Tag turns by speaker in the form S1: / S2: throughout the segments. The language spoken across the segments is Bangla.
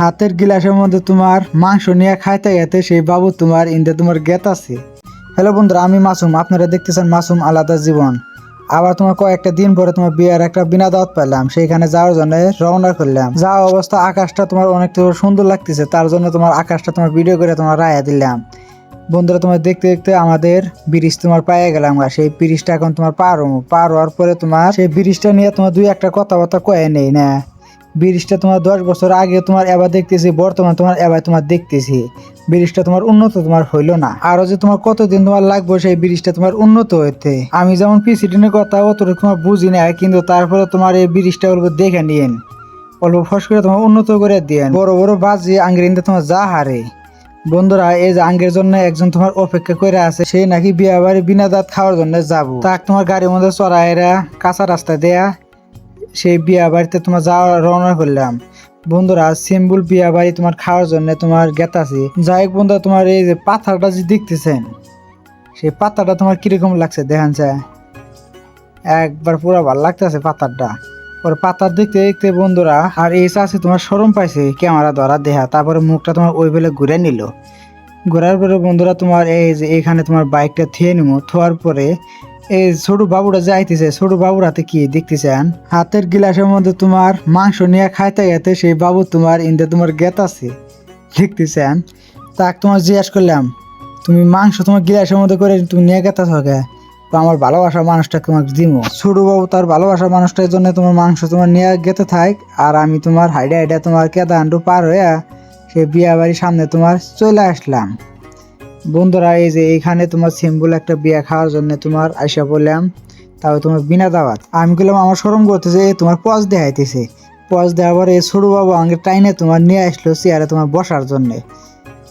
S1: হাতের গিলাসের মধ্যে তোমার মাংস নিয়ে খাইতে গেতে সেই বাবু তোমার ইন্দে তোমার গেত আছে। হ্যালো বন্ধুরা, আমি মাসুম, আপনারা দেখতেছেন মাসুম আলাদা জীবন। আবার তোমার কয়েকটা দিন পরে তোমার বিয়ের একটা বিনা দাওয়াত পেলাম, সেইখানে যাওয়ার জন্য রওনা করলাম। যাওয়া অবস্থা আকাশটা তোমার অনেক সুন্দর লাগতেছে, তার জন্য তোমার আকাশটা তোমার ভিডিও করে তোমার রায়া দিলাম। বন্ধুরা তোমার দেখতে দেখতে আমাদের ব্রিজ তোমার পাইয়ে গেলাম। সেই ব্রিজটা এখন তোমার পার হওয়ার পরে তোমার সেই ব্রিজটা নিয়ে তোমার দুই একটা কথাবার্তা কয়ে নেই না। ব্রিজটা তোমার 10 বছর আগে তোমার এবার দেখতেছি, বর্তমান তোমার এবার তোমার দেখতেছি ব্রিজটা তোমার উন্নত তোমার হইলো না। আরো যে তোমার কতদিন তোমার লাগবে সেই ব্রিজটা তোমার উন্নত হইতে। আমি যেমন পিসিটিনের কথা অতটুকু তোমার বুঝি না, কিন্তু তারপরে তোমার এই ব্রিজটা অল্প দেখে নিয়েন, অল্প ফস করে তোমার উন্নত করে দিয়েন। বড় বড় বাজি আঙ্গির তোমার যা হারে। বন্ধুরা, এই যে আঙ্গের জন্য একজন তোমার অপেক্ষা করে আছে, সে নাকি বিয়া বাড়ি বিনা দাঁত খাওয়ার জন্য যাবো। তাক তোমার গাড়ির মধ্যে চড়াইরা কাঁচা রাস্তা দেয়া সেই বিয়া বাড়িতে তোমার যাওয়া রওনা করলাম। বন্ধুরা, সিম্বল বিয়া বাড়ি তোমার খাওয়ার জন্য তোমার গেতাছি। যাই হোক বন্ধুরা, তোমার এই যে পাথাটা যে দেখতেছেন, সেই পাতাটা তোমার কিরকম লাগছে দেখান যায়, একবার পুরো ভালো লাগতেছে পাতারটা। পরে পাতার দেখতে দেখতে বন্ধুরা আর এই আছে তোমার শরম পাইছে ক্যামেরা ধরা দেখা, তারপরে মুখটা তোমার ওই বেলে ঘুরে নিল। ঘোরার পরে বন্ধুরা তোমার এই যে এখানে তোমার বাইকটা থিয়ে নিবো। থোয়ার পরে এই ছোট বাবুরা যাইতেছে, ছোট বাবুর হাতে কি দেখতেছেন, হাতের গিলাসের মধ্যে তোমার মাংস নিয়ে খাইতে গেতে সেই বাবু তোমার ইন্দে তোমার গেত আছে দেখতেছেন। তাক তোমার জিজ্ঞাসা করলাম, তুমি মাংস তোমার গিলাসের মধ্যে করে তুমি নিয়ে গেতে থাকে, তো আমার ভালোবাসার মানুষটা তোমাকে দিমো। ছোট বাবু তার ভালোবাসার মানুষটার জন্য তোমার মাংস তোমার নিয়ে গেতে থাক, আর আমি তোমার হাইডা হাইডা তোমার কেদাহান্ডু পার হইয়া সেই বিয়া বাড়ির সামনে তোমার চলে আসলাম। বন্ধুরা, এই যে এইখানে তোমার সিম্বল একটা বিয়া খাওয়ার জন্য তোমার আইসা বললাম, তাও তোমার বিনা দাওয়াত। আমি বললাম আমার শরম করতেছে, তোমার পজ দেখাইতেছে। পজ দেওয়ার পরে এই ছোট বাবু আমাকে টাইনে তোমার নিয়ে আসলো চেয়ারে তোমার বসার জন্য।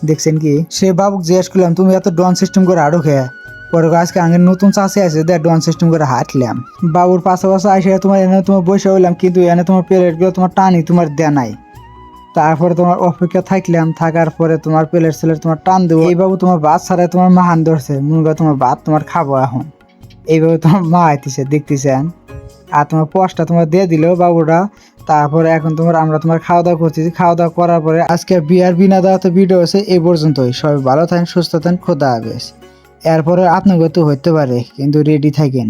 S1: দেখছেন কি, সে বাবুকে জিজ্ঞেস করলাম, তুমি এত ডন সিস্টেম করে আড়ো খেয়ে পরে আজকে আগের নতুন চাষে আছে দেখ ডন সিস্টেম করে হাঁটলাম। বাবুর পাশাপাশি আইসা তোমার এনে তোমার বসে হইলাম, কিন্তু এনে তোমার প্লেটগুলো তোমার টানি তোমার দেয় নাই। তারপরে তোমার অপেক্ষা থাকলাম, থাকার পরে তোমার প্লেট ছেলে তোমার টান দেবো। এইভাবে তোমার ভাত ছাড়াই তোমার মাহান ধরছে, মনে করো তোমার ভাত তোমার খাবো এখন। এইভাবে তোমার মা আইতেছে দেখতেছেন, আর তোমার পশটা তোমার দিয়ে দিল বাবুরা। তারপরে এখন আমরা তোমার খাওয়া দাওয়া করতেছি। খাওয়া দাওয়া করার পরে আজকে বিয়ার বিনা দাওয়াতে ভিডিও আছে এই পর্যন্তই। সবাই ভালো থাকেন, সুস্থ থাকেন, খোদা হাফেজ। এরপরে আপনাকে তো হইতে পারে, কিন্তু রেডি থাকেন।